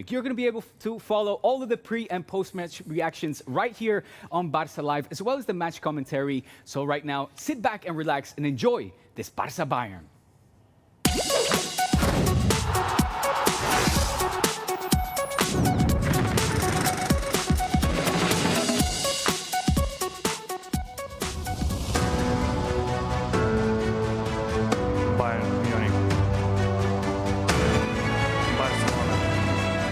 Munich. You're going to be able to follow all of the pre- and post-match reactions right here on Barça Live, as well as the match commentary. So right now, sit back and relax and enjoy this Barça Bayern. Bayern Munich. Barcelona.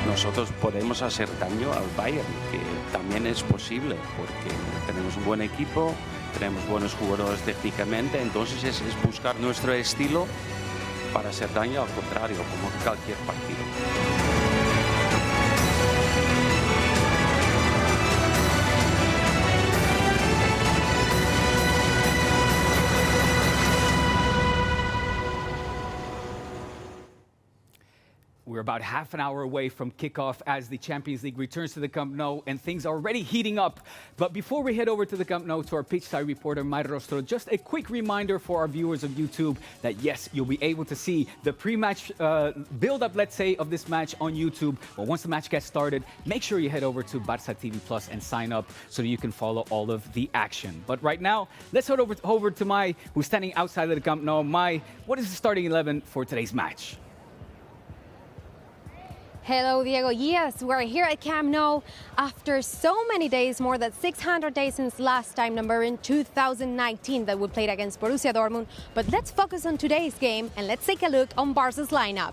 Nosotros podemos hacer daño al Bayern, que también es posible, porque tenemos un buen equipo, tenemos buenos jugadores técnicamente, entonces es buscar nuestro estilo para hacer daño, al contrario, como cualquier partido. We're about half an hour away from kickoff as the Champions League returns to the Camp Nou, and things are already heating up. But before we head over to the Camp Nou to our pitchside reporter, Mai Rostro, just a quick reminder for our viewers of YouTube that yes, you'll be able to see the pre-match build-up, let's say, of this match on YouTube. But once the match gets started, make sure you head over to Barça TV Plus and sign up so that you can follow all of the action. But right now, let's head over to Mai, who's standing outside of the Camp Nou. Mai, what is the starting 11 for today's match? Hello, Diego. Yes, we're here at Camp Nou after so many days, more than 600 days since last time, number in 2019, that we played against Borussia Dortmund. But let's focus on today's game and let's take a look on Barca's lineup.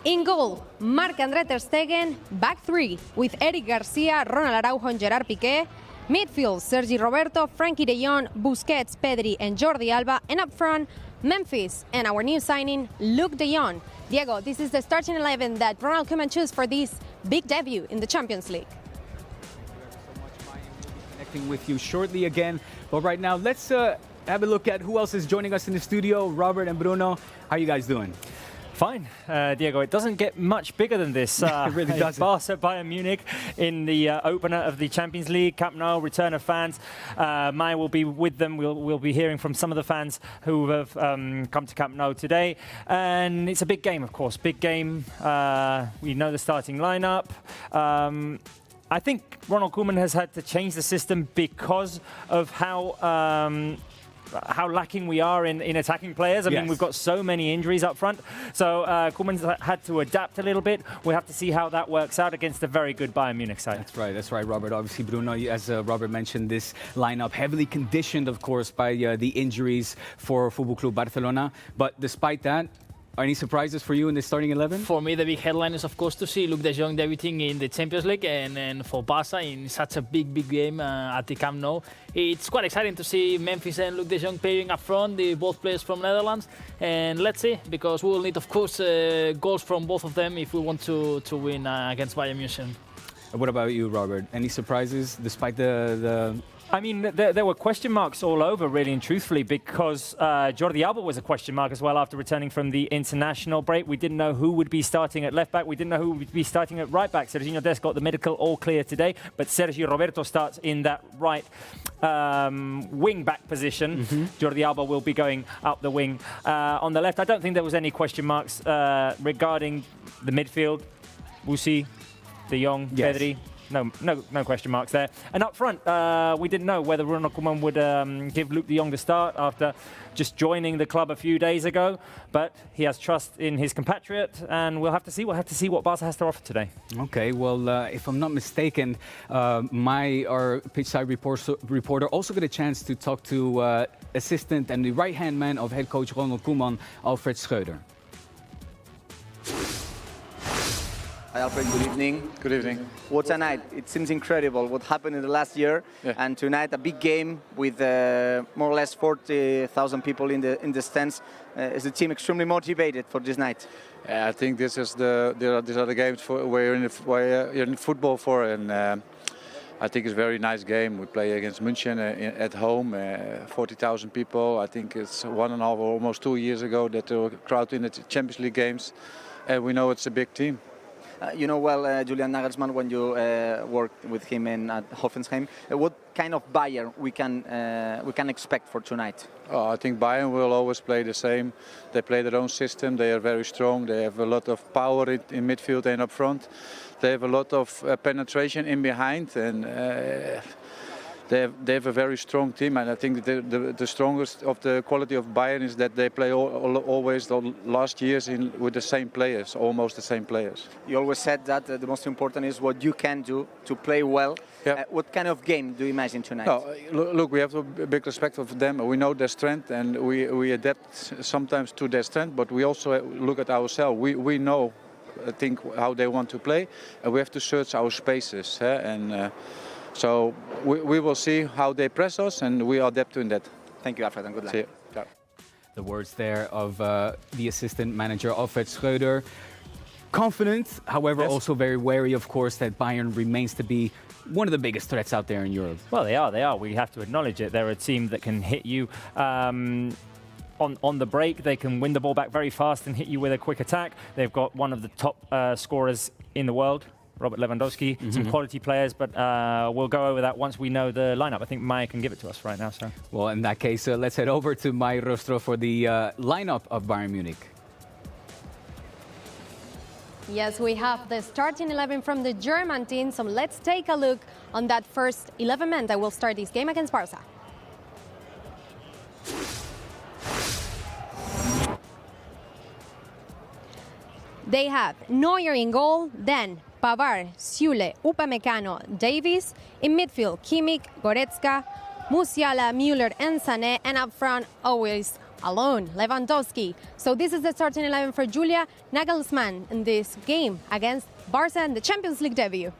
In goal, Marc-André ter Stegen, back three with Eric Garcia, Ronald Araujo and Gerard Piqué. Midfield, Sergi Roberto, Frankie de Jong, Busquets, Pedri and Jordi Alba. And up front, Memphis and our new signing, Luke de Jong. Diego, this is the starting 11 that Ronald Koeman chose for this big debut in the Champions League. We'll be connecting with you shortly again. But right now, let's have a look at who else is joining us in the studio. Robert and Bruno, how are you guys doing? Fine, Diego. It doesn't get much bigger than this. It really doesn't. Barça, Bayern Munich in the opener of the Champions League. Camp Nou, return of fans. Mai will be with them. We'll be hearing from some of the fans who have come to Camp Nou today. And it's a big game, of course. Big game. We know the starting lineup. I think Ronald Koeman has had to change the system because of how lacking we are in attacking players. I mean, we've got so many injuries up front. So Koeman's had to adapt a little bit. We have to see how that works out against a very good Bayern Munich side. That's right, Robert. Obviously, Bruno, as Robert mentioned, this lineup heavily conditioned, of course, by the injuries for Football Club Barcelona. But despite that, any surprises for you in the starting 11? For me, the big headline is, of course, to see Luke de Jong debuting in the Champions League and for Barça in such a big game at the Camp Nou. It's quite exciting to see Memphis and Luke de Jong pairing up front, both players from Netherlands. And let's see, because we will need, of course, goals from both of them if we want to win against Bayern Munich. What about you, Robert? Any surprises despite the I mean, there were question marks all over, really and truthfully, because Jordi Alba was a question mark as well after returning from the international break. We didn't know who would be starting at left back. We didn't know who would be starting at right back. Serginho Dest got the medical all clear today, but Sergio Roberto starts in that right wing back position. Jordi Alba will be going up the wing. On the left, I don't think there was any question marks regarding the midfield. Busi, De Jong, Pedri. No question marks there. And up front, we didn't know whether Ronald Koeman would give Luke de Jong the start after just joining the club a few days ago. But he has trust in his compatriot, and we'll have to see. We'll have to see what Barca has to offer today. Okay, well, if I'm not mistaken, our pitchside reporter also got a chance to talk to assistant and the right-hand man of head coach Ronald Koeman, Alfred Schreuder. Hi, Alfred. Good evening. Good evening. What a night. It seems incredible what happened in the last year. Yeah. And tonight, a big game with more or less 40,000 people in the stands. Is the team extremely motivated for this night? Yeah, I think these are the games we're in football for. And I think it's a very nice game. We play against München at home, 40,000 people. I think it's 1.5 or almost 2 years ago that there were crowd in the Champions League games. And we know it's a big team. You know well Julian Nagelsmann when you worked with him at Hoffenheim. What kind of Bayern we can expect for tonight? Oh, I think Bayern will always play the same. They play their own system. They are very strong. They have a lot of power in midfield and up front. They have a lot of penetration in behind, and they have a very strong team. And I think the strongest of the quality of Bayern is that they play always the last years with the same players, almost the same players. You always said that the most important is what you can do to play well. Yeah. What kind of game do you imagine tonight? No, look, we have a big respect for them. We know their strength, and we adapt sometimes to their strength. But we also look at ourselves. We know, I think, how they want to play, and we have to search our spaces. So we will see how they press us, and we adapt to that. Thank you, Alfred, and good luck. See you. Yeah. The words there of the assistant manager, Alfred Schreuder. Confident, however, Yes. also very wary, of course, that Bayern remains to be one of the biggest threats out there in Europe. Well, they are. We have to acknowledge it. They're a team that can hit you on the break. They can win the ball back very fast and hit you with a quick attack. They've got one of the top scorers in the world, Robert Lewandowski, some quality players, but we'll go over that once we know the lineup. I think Maya can give it to us right now. So, Well, in that case, let's head over to Maya Rostro for the lineup of Bayern Munich. Yes, we have the starting 11 from the German team, so let's take a look on that first 11 men that will start this game against Barça. They have Neuer in goal, then Pavard, Süle, Upamecano, Davies. In midfield, Kimmich, Goretzka, Musiala, Müller, and Sané. And up front, always alone, Lewandowski. So this is the starting 11 for Julia Nagelsmann in this game against Barça in the Champions League debut.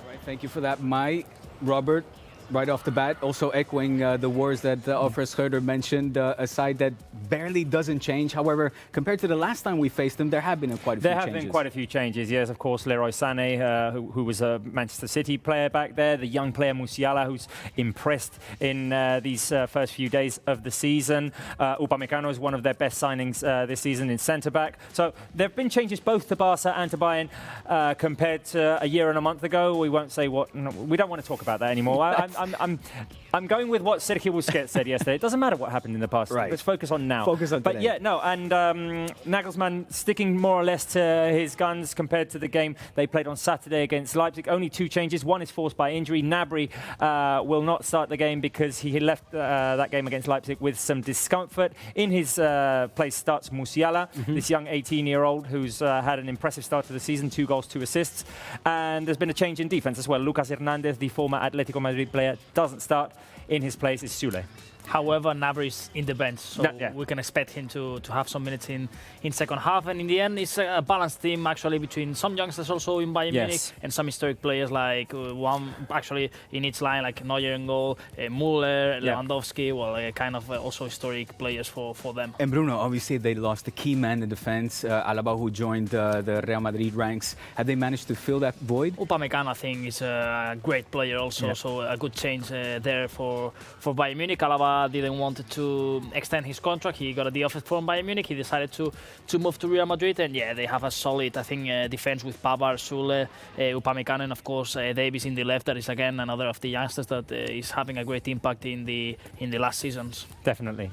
All right, thank you for that, Mai. Robert, right off the bat, also echoing the words that Alfred Schreuder mentioned, a side that barely doesn't change. However, compared to the last time we faced them, there have been quite a few changes. There have been quite a few changes, yes. Of course, Leroy Sané, who was a Manchester City player back there. The young player Musiala, who's impressed in these first few days of the season. Upamecano is one of their best signings this season in centre-back. So there have been changes both to Barca and to Bayern compared to a year and a month ago. We won't say what... No, we don't want to talk about that anymore. I'm going with what Sergio Busquets said yesterday. It doesn't matter what happened in the past. Right. Let's focus on now. Focus on But today. yeah, no, and Nagelsmann sticking more or less to his guns compared to the game they played on Saturday against Leipzig. Only two changes. One is forced by injury. Gnabry will not start the game because he left that game against Leipzig with some discomfort. In his place starts Musiala, this young 18-year-old who's had an impressive start to the season, 2 goals, 2 assists. And there's been a change in defense as well. Lucas Hernandez, the former Atletico Madrid player, doesn't start. In his place is Süle. However, Gnabry is in the bench, so we can expect him to have some minutes in second half. And in the end, it's a balanced team actually between some youngsters also in Bayern Munich and some historic players like one actually in each line like Neuer in goal, Müller, Lewandowski. Well, kind of also historic players for them. And Bruno, obviously they lost the key man in defense, Alaba, who joined the Real Madrid ranks. Have they managed to fill that void? Upamecano, I think, is a great player also, so a good change there for Bayern Munich. Alaba didn't want to extend his contract. He got a deal from Bayern Munich. He decided to move to Real Madrid, and they have a solid, I think, defense with Pavard, Süle, Upamecano, and of course Davies in the left. That is again another of the youngsters that is having a great impact in the last seasons. Definitely.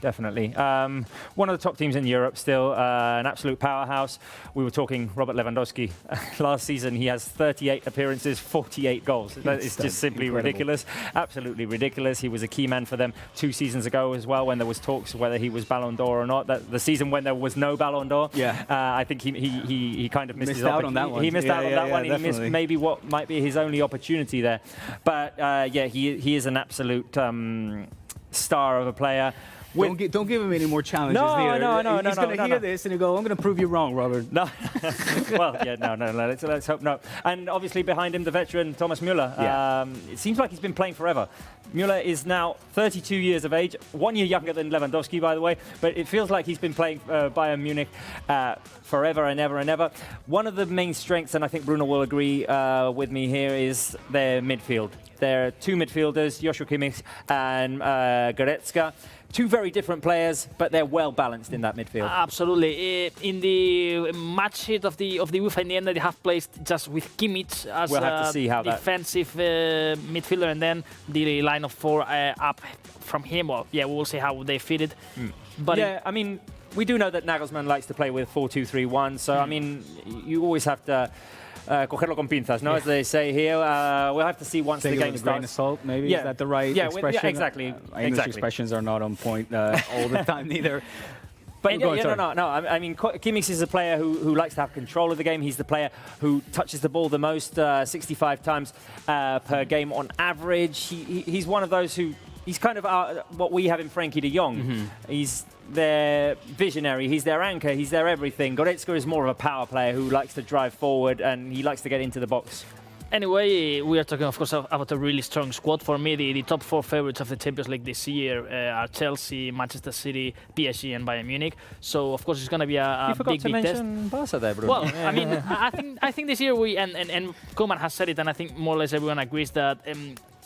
One of the top teams in Europe still, an absolute powerhouse. We were talking Robert Lewandowski. Last season he has 38 appearances, 48 goals. That is just simply ridiculous. Absolutely ridiculous. He was a key man for them 2 seasons ago as well when there was talks whether he was Ballon d'Or or not. The season when there was no Ballon d'Or. I think he kind of missed out on that one. He missed out on that one. Definitely. He missed maybe what might be his only opportunity there. But he is an absolute star of a player. Don't give him any more challenges. No. He's going to hear this and he'll go, I'm going to prove you wrong, Robert. No. Well, let's hope not. And obviously behind him, the veteran Thomas Müller. It seems like he's been playing forever. Müller is now 32 years of age, 1 year younger than Lewandowski, by the way, but it feels like he's been playing Bayern Munich forever and ever and ever. One of the main strengths, and I think Bruno will agree with me here, is their midfield. There are 2 midfielders, Joshua Kimmich and Goretzka. two very different players, but they're well balanced in that midfield. Absolutely. In the match sheet of the UEFA, in the end, they have placed just with Kimmich as We'll have to see how defensive midfielder, and then the line of 4 up from him. Well, yeah, we'll see how they fit it. But yeah, I mean, we do know that Nagelsmann likes to play with 4-2-3-1, so I mean, you always have to cogerlo con pinzas, no? As they say here. We'll have to see once the game with a grain of starts. salt, maybe? Is that the right expression? Yeah, exactly. English expressions are not on point all the time neither. But no. I mean, Kimmich is a player who likes to have control of the game. He's the player who touches the ball the most, 65 times per game on average. He's one of those who... He's kind of what we have in Frankie de Jong. He's their visionary, he's their anchor, he's their everything. Goretzka is more of a power player who likes to drive forward and he likes to get into the box. Anyway, we are talking, of course, about a really strong squad. For me, the top 4 favorites of the Champions League this year are Chelsea, Manchester City, PSG, and Bayern Munich. So, of course, it's going to be a big test. You forgot to mention Barça there, Bruno. Well, I mean, I think this year and Koeman has said it, and I think more or less everyone agrees that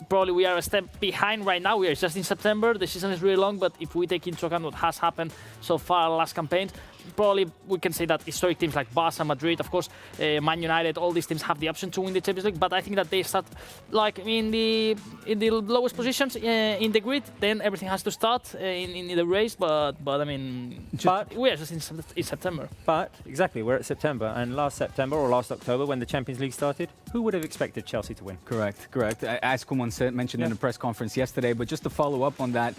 probably we are a step behind right now. We are just in September. The season is really long, but if we take into account what has happened so far last campaign, probably we can say that historic teams like Barça, Madrid, of course, Man United, all these teams have the option to win the Champions League. But I think that they start like in the lowest positions in the grid. Then everything has to start in the race. But I mean, we are just in September. But exactly, we're at September, and last September or last October, when the Champions League started, who would have expected Chelsea to win? Correct. As Koeman mentioned in the press conference yesterday. But just to follow up on that,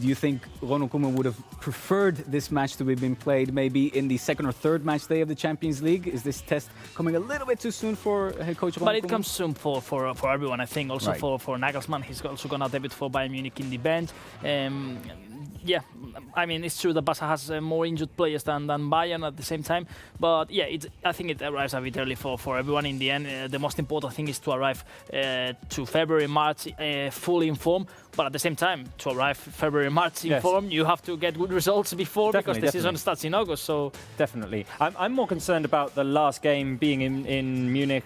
do you think Ronald Koeman would have preferred this match to have been played maybe in the second or third match day of the Champions League? Is this test coming a little bit too soon for head coach Ronald Koeman? But it comes soon for everyone, I think. Also for Nagelsmann, he's also going to debut for Bayern Munich in the bench. Yeah, I mean, it's true that Barça has more injured players than Bayern at the same time. But yeah, I think it arrives a bit early for everyone in the end. The most important thing is to arrive to February, March fully in form. But at the same time, to arrive February, March in form, you have to get good results before because the season starts in August. So definitely. I'm more concerned about the last game being in Munich,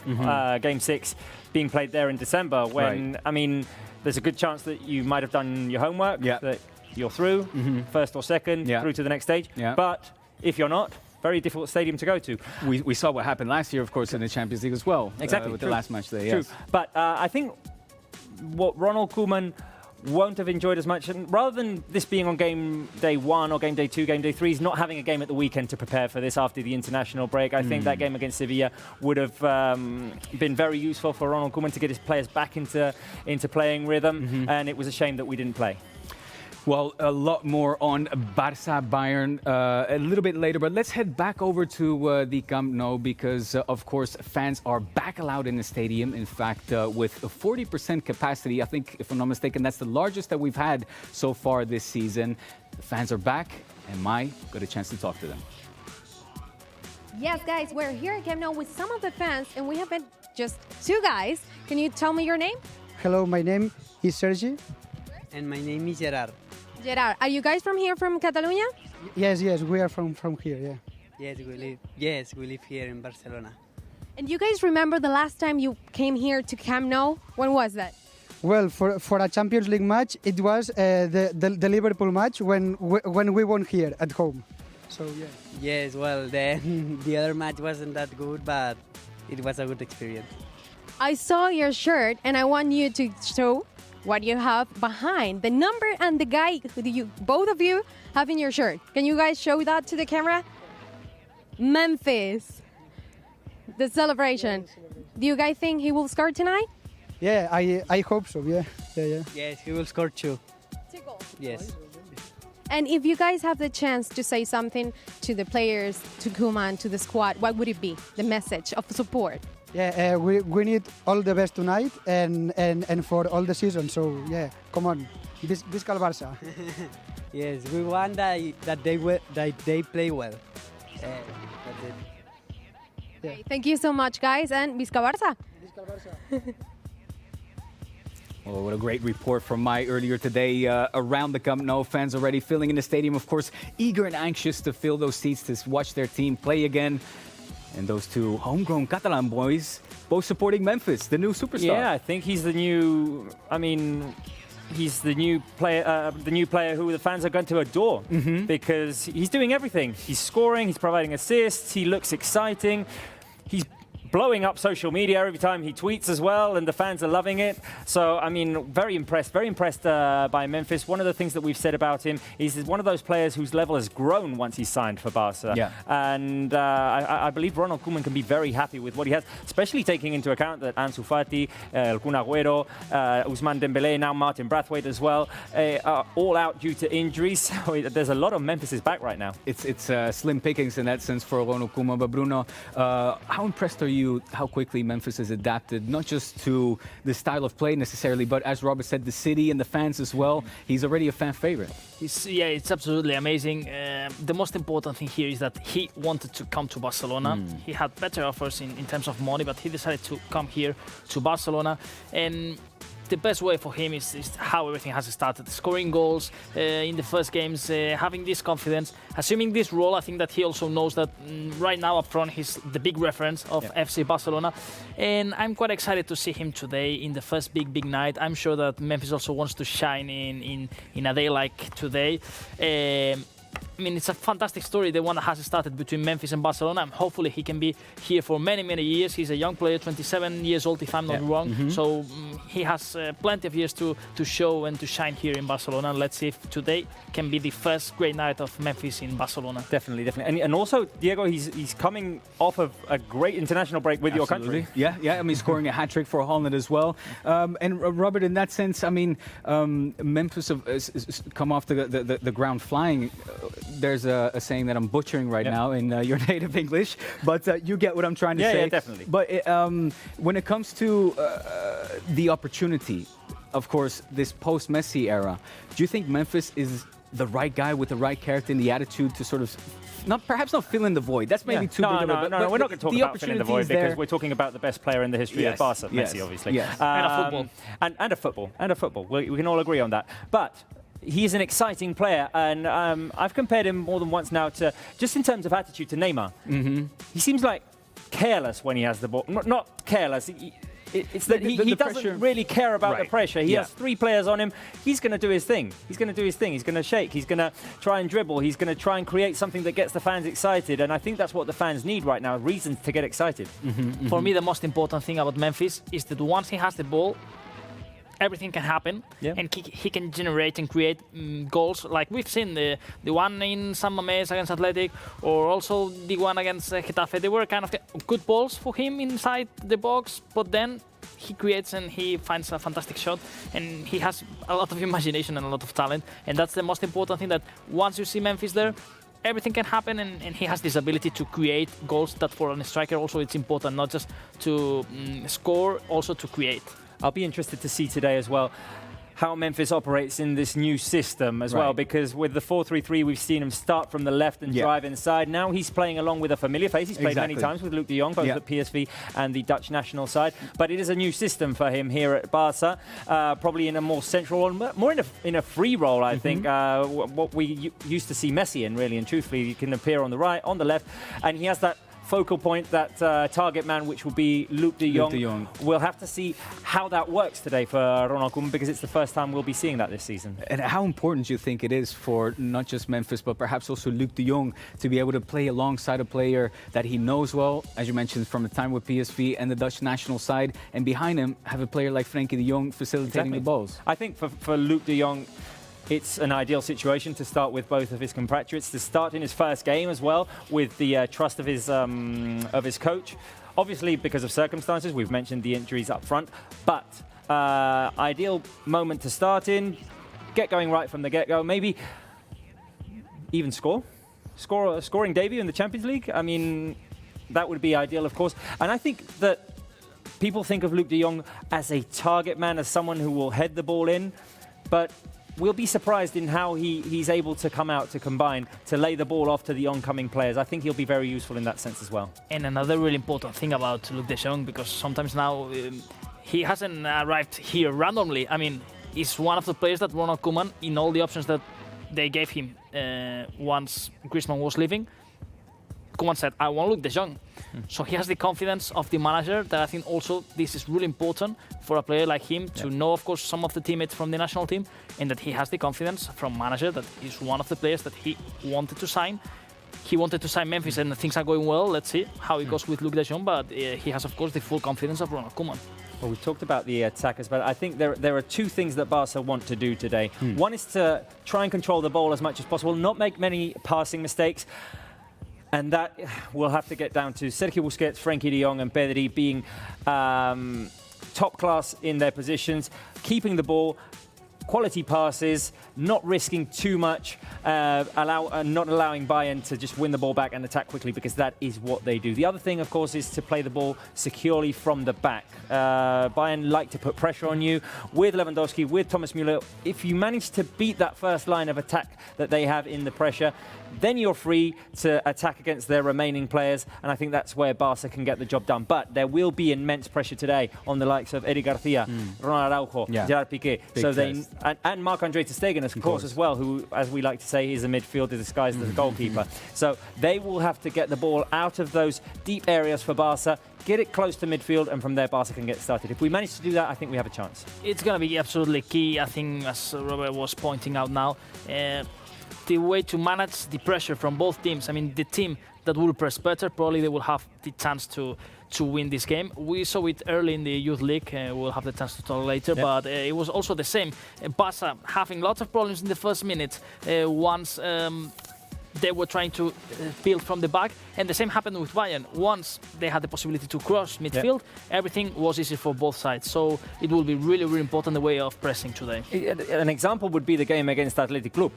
Game 6, being played there in December when, I mean, there's a good chance that you might have done your homework, that you're through, first or second, through to the next stage. But if you're not, very difficult stadium to go to. We saw what happened last year, of course, in the Champions League as well. Exactly. With the last match there, True. But I think what Ronald Koeman won't have enjoyed as much, and rather than this being on game day 1 or game day 2, game day 3, he's not having a game at the weekend to prepare for this after the international break. I think that game against Sevilla would have been very useful for Ronald Koeman to get his players back into playing rhythm, and it was a shame that we didn't play. Well, a lot more on Barça, Bayern a little bit later, but let's head back over to the Camp Nou because, of course, fans are back allowed in the stadium. In fact, with a 40% capacity, I think, if I'm not mistaken, that's the largest that we've had so far this season. The fans are back, and Mai got a chance to talk to them. Yes, guys, we're here at Camp Nou with some of the fans, and we have been just 2 guys. Can you tell me your name? Hello, my name is Sergi. And my name is Gerard. Gerard, are you guys from here, from Catalonia? Yes, we are from here, Yes, we live here in Barcelona. And you guys remember the last time you came here to Camp Nou? When was that? Well, for a Champions League match, it was the Liverpool match when we won here at home. So yeah. Yes, well, the other match wasn't that good, but it was a good experience. I saw your shirt, and I want you to show what you have behind the number and the guy who both of you have in your shirt. Can you guys show that to the camera? Memphis, the celebration. Do you guys think he will score tonight? Yeah, I hope so. Yeah. Yes, he will score 2. 2 goals. Yes. And if you guys have the chance to say something to the players, to Koeman, to the squad, what would it be? The message of support. Yeah, we need all the best tonight and for all the season. So yeah, come on, Visca Barça. Yes, we want that they play well. That's it. Yeah. Okay, thank you so much, guys, and Visca Barça. Visca Barça. Well, what a great report from Mai earlier today around the Camp Nou. Fans already filling in the stadium, of course, eager and anxious to fill those seats to watch their team play again. And those 2 homegrown Catalan boys, both supporting Memphis, the new superstar. Yeah, I think he's the new... I mean, he's the new player who the fans are going to adore because he's doing everything. He's scoring, he's providing assists, he looks exciting. He's blowing up social media every time he tweets as well, and the fans are loving it. So, I mean, very impressed by Memphis. One of the things that we've said about him is he's one of those players whose level has grown once he signed for Barça. Yeah. And I believe Ronald Koeman can be very happy with what he has, especially taking into account that Ansu Fati, El Kun Agüero, Ousmane Dembélé, now Martin Braithwaite as well, are all out due to injuries. So there's a lot of Memphis's back right now. It's slim pickings in that sense for Ronald Koeman. But Bruno, how impressed are you how quickly Memphis has adapted, not just to the style of play necessarily, but as Robert said, the city and the fans as well? He's already a fan favorite. It's absolutely amazing. The most important thing here is that he wanted to come to Barcelona. He had better offers in terms of money, but he decided to come here to Barcelona. And the best way for him is how everything has started. Scoring goals in the first games, having this confidence, assuming this role. I think that he also knows that right now up front he's the big reference of FC Barcelona. And I'm quite excited to see him today in the first big night. I'm sure that Memphis also wants to shine in a day like today. I mean, it's a fantastic story, the one that has started between Memphis and Barcelona, and hopefully he can be here for many years. He's a young player, 27 years old, if I'm not wrong. So he has plenty of years to show and to shine here in Barcelona. And let's see if today can be the first great night of Memphis in Barcelona. Definitely. And also, Diego, he's coming off of a great international break with your country. Yeah. I mean, scoring a hat-trick for Holland as well. And Robert, in that sense, I mean, Memphis has come off the ground flying. There's a saying that I'm butchering right now in your native English, but you get what I'm trying to say. Yeah, definitely. But when it comes to the opportunity, of course, this post-Messi era, do you think Memphis is the right guy with the right character and the attitude to sort of perhaps not fill in the void? That's maybe too big of a... No, we're not going to talk about filling the void because we're talking about the best player in the history of Barca, Messi, obviously. Yes. And a football. And a football. We can all agree on that. But he's an exciting player, and I've compared him more than once now to, just in terms of attitude, to Neymar. He seems like careless when he has the ball. Not careless. It's that he doesn't really care about the pressure. He has three players on him. He's going to do his thing. He's going to shake. He's going to try and dribble. He's going to try and create something that gets the fans excited. And I think that's what the fans need right now, reasons to get excited. For me, the most important thing about Memphis is that once he has the ball, everything can happen, and he can generate and create goals, like we've seen the one in San Mamés against Athletic, or also the one against Getafe. They were kind of good balls for him inside the box, but then he creates and he finds a fantastic shot, and he has a lot of imagination and a lot of talent, and that's the most important thing, that once you see Memphis there, everything can happen, and he has this ability to create goals that for a striker also it's important, not just to score, also to create. I'll be interested to see today as well how Memphis operates in this new system as well, because with the 4-3-3 we've seen him start from the left and drive inside. Now he's playing along with a familiar face. He's played many times with Luuk de Jong, both at PSV and the Dutch national side. But it is a new system for him here at Barca, probably in a more central role, more in a free role, I think, what we used to see Messi in, really and truthfully. He can appear on the right, on the left, and he has that focal point, that target man, which will be Luuk de Jong. We'll have to see how that works today for Ronald Koeman, because it's the first time we'll be seeing that this season. And how important do you think it is for not just Memphis, but perhaps also Luuk de Jong to be able to play alongside a player that he knows well, as you mentioned, from the time with PSV and the Dutch national side, and behind him have a player like Frenkie de Jong facilitating the balls? I think for Luuk de Jong, it's an ideal situation to start with both of his compatriots, to start in his first game as well with the trust of his coach. Obviously, because of circumstances, we've mentioned the injuries up front, but ideal moment to start in, get going right from the get-go, maybe even scoring debut in the Champions League. I mean, that would be ideal, of course. And I think that people think of Luuk de Jong as a target man, as someone who will head the ball in, but we'll be surprised in how he's able to come out, to combine, to lay the ball off to the oncoming players. I think he'll be very useful in that sense as well. And another really important thing about Luuk de Jong, because sometimes now he hasn't arrived here randomly. I mean, he's one of the players that Ronald Koeman, in all the options that they gave him once Griezmann was leaving, Koeman said, I want Luuk de Jong. So he has the confidence of the manager that I think also this is really important for a player like him to know, of course, some of the teammates from the national team, and that he has the confidence from manager that he's one of the players that he wanted to sign. He wanted to sign Memphis, and things are going well. Let's see how it goes with Luc de Jong, but he has, of course, the full confidence of Ronald Koeman. Well, we've talked about the attackers, but I think there are two things that Barca want to do today. One is to try and control the ball as much as possible, not make many passing mistakes. And that will have to get down to Sergio Busquets, Frenkie de Jong and Pedri being top class in their positions, keeping the ball, quality passes, not risking too much, not allowing Bayern to just win the ball back and attack quickly, because that is what they do. The other thing, of course, is to play the ball securely from the back. Bayern like to put pressure on you with Lewandowski, with Thomas Müller. If you manage to beat that first line of attack that they have in the pressure, then you're free to attack against their remaining players, and I think that's where Barca can get the job done. But there will be immense pressure today on the likes of Eric Garcia, Ronald Araujo, Gerard Piqué, and Marc-Andre ter Stegen, of course, as well, who, as we like to say, is a midfielder disguised as a goalkeeper. So they will have to get the ball out of those deep areas for Barca, get it close to midfield, and from there Barca can get started. If we manage to do that, I think we have a chance. It's going to be absolutely key, I think, as Robert was pointing out now. The way to manage the pressure from both teams. I mean, the team that will press better, probably they will have the chance to win this game. We saw it early in the Youth League. We'll have the chance to talk later, but it was also the same. Barca having lots of problems in the first minute once they were trying to build from the back, and the same happened with Bayern. Once they had the possibility to cross midfield, everything was easy for both sides. So it will be really, really important the way of pressing today. An example would be the game against Athletic Club.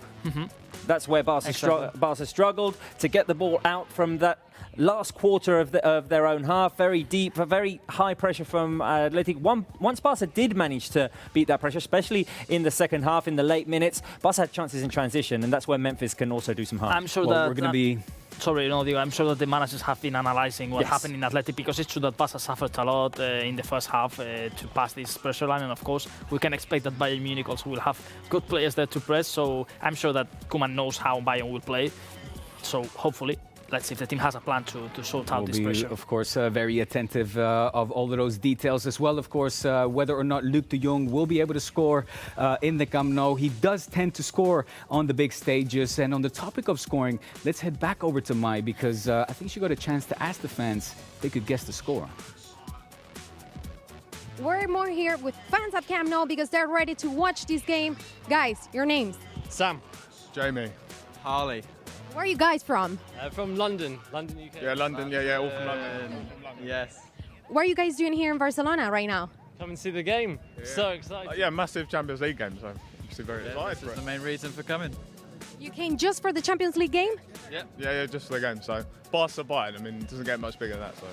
That's where Barca struggled to get the ball out from that last quarter of their own half, very deep, very high pressure from Athletic. Once Barca did manage to beat that pressure, especially in the second half, in the late minutes, Barca had chances in transition, and that's where Memphis can also do some harm. I'm sure that we're going to be... Sorry, no, I'm sure that the managers have been analysing what happened in Athletic, because it's true that Barca suffered a lot in the first half to pass this pressure line, and of course we can expect that Bayern Munich also will have good players there to press, so I'm sure that Koeman knows how Bayern will play, so hopefully let's see if the team has a plan to sort out this pressure. Of course, very attentive of all of those details as well. Of course, whether or not Luc de Jong will be able to score in the Camp Nou. He does tend to score on the big stages. And on the topic of scoring, let's head back over to Mai, because I think she got a chance to ask the fans if they could guess the score. We're more here with fans at Camp Nou because they're ready to watch this game. Guys, your names? Sam. Jamie. Harley. Where are you guys from? From London, UK. Yeah, London, all from London. Yes. What are you guys doing here in Barcelona right now? Come and see the game. Yeah. So excited. Massive Champions League game, so I'm very excited for it. That's the main reason for coming. You came just for the Champions League game? Yeah, just for the game. So Barca Bayern, I mean, it doesn't get much bigger than that. So.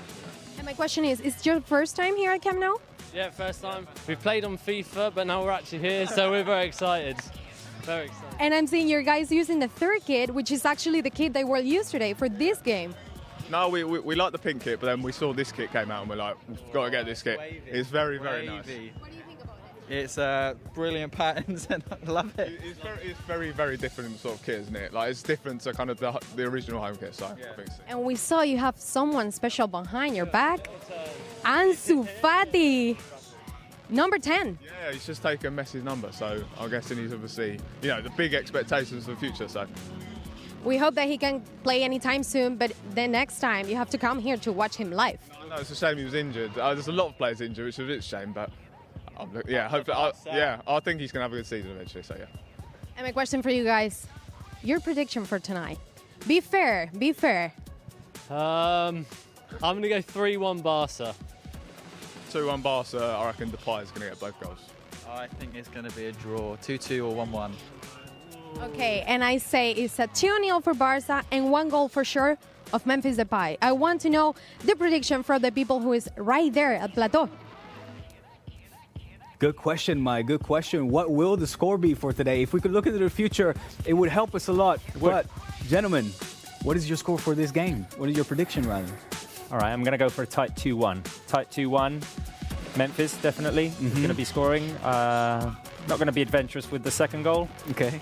And my question is your first time here at Camp Nou? Yeah, first time. We've played on FIFA, but now we're actually here, so we're very excited. Very excited. And I'm seeing your guys using the third kit, which is actually the kit they will use today for this game. No, we like the pink kit, but then we saw this kit came out and we're like, we've got to get this kit. It's very, very nice. What do you think about it? It's brilliant patterns and I love it. It's very, very different sort of kit, isn't it? Like, it's different to kind of the original home kit, so I think so. And we saw you have someone special behind your back. Ansu Fati. Number 10. Yeah, he's just taken Messi's number, so I'm guessing he's obviously, the big expectations for the future, so. We hope that he can play anytime soon, but then next time you have to come here to watch him live. No, it's a shame he was injured. There's a lot of players injured, which is a bit shame, but hopefully, I think he's going to have a good season eventually, so yeah. And my question for you guys, your prediction for tonight. Be fair. I'm going to go 3-1 Barca. 2-1 Barca, I reckon Depay is going to get both goals. I think it's going to be a draw, 2-2 or 1-1. Okay, and I say it's a 2-0 for Barca and 1 goal for sure of Memphis Depay. I want to know the prediction for the people who is right there at Plateau. Good question, Mai. Good question. What will the score be for today? If we could look into the future, it would help us a lot. But, gentlemen, what is your score for this game? What is your prediction, rather? All right, I'm going to go for a tight 2-1. Tight 2-1. Memphis, definitely, going to be scoring. Not going to be adventurous with the second goal. Okay.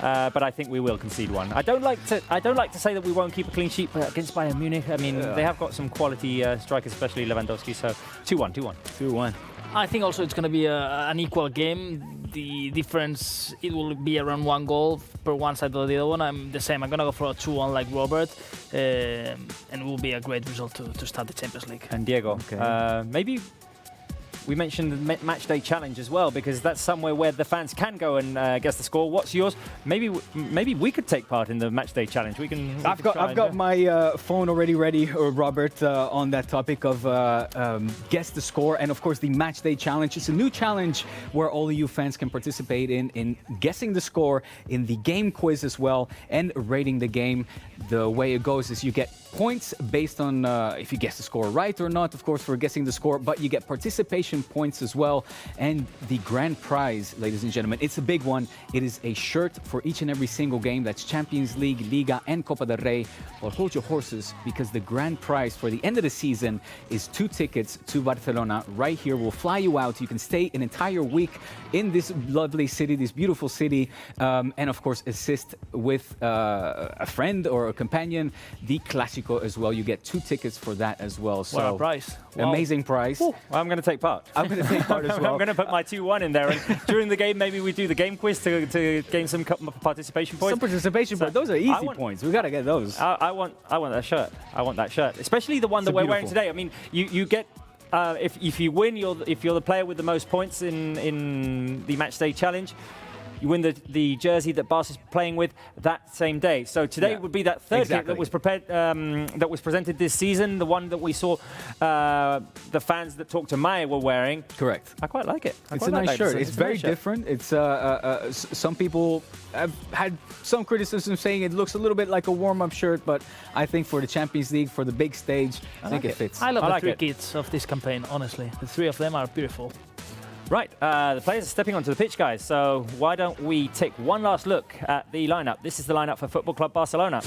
but I think we will concede one. I don't like to say that we won't keep a clean sheet, but against Bayern Munich, I mean, they have got some quality strikers, especially Lewandowski. So 2-1. I think also it's going to be an equal game. The difference, it will be around 1 goal per one side or the other one. I'm the same. I'm going to go for a 2-1 like Robert, and it will be a great result to start the Champions League. And Diego, maybe we mentioned the Matchday challenge as well, because that's somewhere where the fans can go and guess the score. What's yours? Maybe we could take part in the Matchday challenge. I've got my phone already ready, Robert, on that topic of guess the score, and of course the Matchday challenge. It's a new challenge where all of you fans can participate in guessing the score, in the game quiz as well, and rating the game. The way it goes is you get points based on if you guess the score right or not, of course, for guessing the score, but you get participation points as well. And the grand prize, ladies and gentlemen, it's a big one. It is a shirt for each and every single game. That's Champions League, Liga, and Copa del Rey. Well, hold your horses, because the grand prize for the end of the season is 2 tickets to Barcelona. Right here, we'll fly you out. You can stay an entire week in this lovely city, this beautiful city, and of course, assist with a friend or a companion, the Clásico as well. You get 2 tickets for that as well. So what a prize. Wow. Amazing prize. Well, I'm going to take part. I'm going to take part as well. I'm going to put my 2-1 in there. And during the game, maybe we do the game quiz to gain some participation points. Some participation points. Those are easy points. We got to get those. I want that shirt. I want that shirt, especially the one that we're wearing today. I mean, you get. If you win, if you're the player with the most points in the Matchday challenge, you win the jersey that Barca's playing with that same day. So today would be that third kit that was prepared, that was presented this season, the one that we saw the fans that talked to Maya were wearing. Correct. I quite like it. It's a nice shirt. It's very different. It's some people have had some criticism saying it looks a little bit like a warm-up shirt, but I think for the Champions League, for the big stage, I think it fits. I love the 3 kits of this campaign, honestly. The 3 of them are beautiful. Right, the players are stepping onto the pitch, guys, so why don't we take one last look at the lineup. This is the lineup for Football Club Barcelona.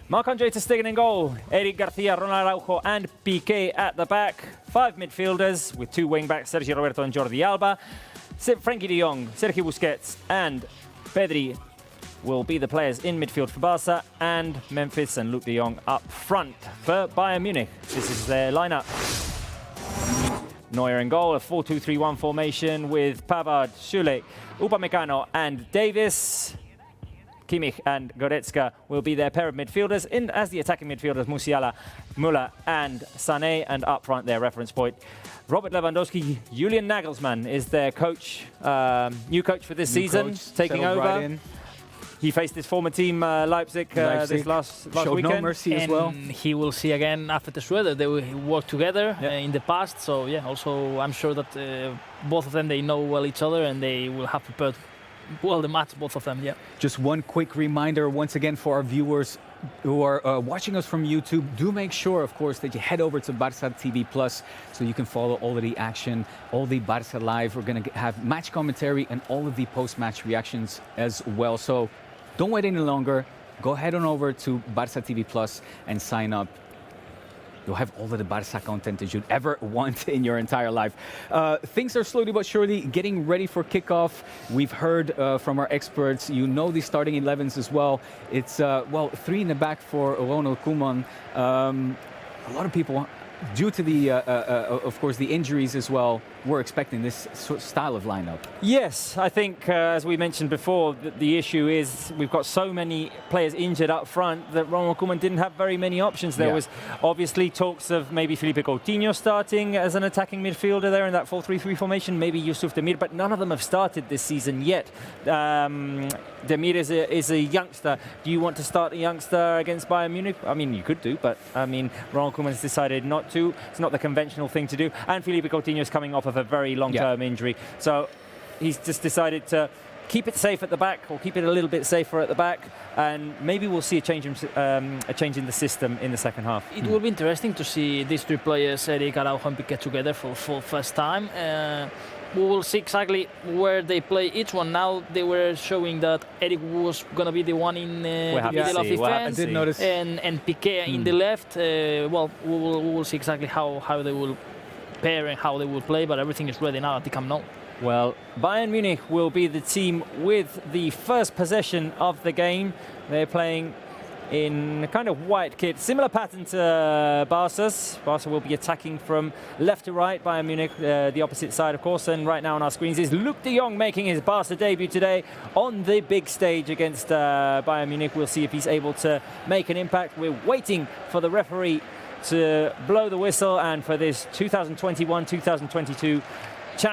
Marc-Andre ter Stegen in goal, Eric Garcia, Ronald Araujo and Piqué at the back. 5 midfielders with 2 wing-backs, Sergi Roberto and Jordi Alba. Frankie de Jong, Sergi Busquets and Pedri will be the players in midfield for Barca, and Memphis and Luke de Jong up front for Bayern Munich. This is their lineup. Neuer in goal, a 4-2-3-1 formation with Pavard, Schürrle, Upamecano and Davis. Kimmich and Goretzka will be their pair of midfielders, in as the attacking midfielders Musiala, Müller and Sané, and up front their reference point Robert Lewandowski. Julian Nagelsmann is their coach, new coach for this season, taking over. Right, he faced his former team, Leipzig, this last Showed weekend. No mercy as well. He will see again Alfred Schreuder. They will work together in the past. So, yeah, also I'm sure that both of them, they know well each other, and they will have prepared well the match, both of them, Just one quick reminder, once again, for our viewers who are watching us from YouTube, do make sure, of course, that you head over to Barça TV Plus so you can follow all of the action, all the Barça Live. We're going to have match commentary and all of the post-match reactions as well. So don't wait any longer. Go head on over to Barça TV Plus and sign up. You'll have all of the Barça content that you'd ever want in your entire life. Things are slowly but surely getting ready for kickoff. We've heard from our experts, you know the starting 11s as well. It's, 3 in the back for Ronald Koeman. A lot of people, due to the, of course, the injuries as well, we're expecting this style of lineup. Yes, I think, as we mentioned before, the issue is we've got so many players injured up front that Ronald Koeman didn't have very many options. There was obviously talks of maybe Felipe Coutinho starting as an attacking midfielder there in that 4-3-3 formation, maybe Yusuf Demir, but none of them have started this season yet. Demir is a youngster. Do you want to start a youngster against Bayern Munich? I mean, you could do, but I mean, Ronald Koeman has decided not to. It's not the conventional thing to do. And Felipe Coutinho is coming off of a very long-term injury. So he's just decided to keep it safe at the back, or keep it a little bit safer at the back, and maybe we'll see a change in the system in the second half. It will be interesting to see these 3 players, Eric, Araujo and Piqué, together for first time. We will see exactly where they play each one. Now they were showing that Eric was going to be the one in the middle of defense, and Piqué in the left. Well, we will see exactly how they will pair and how they will play, but everything is ready now at the Camp Nou. Well, Bayern Munich will be the team with the first possession of the game. They're playing in a kind of white kit, similar pattern to Barca's. Barca will be attacking from left to right, Bayern Munich the opposite side, of course. And right now on our screens is Luuk de Jong making his Barca debut today on the big stage against Bayern Munich. We'll see if he's able to make an impact. We're waiting for the referee to blow the whistle and for this 2021-2022 Champions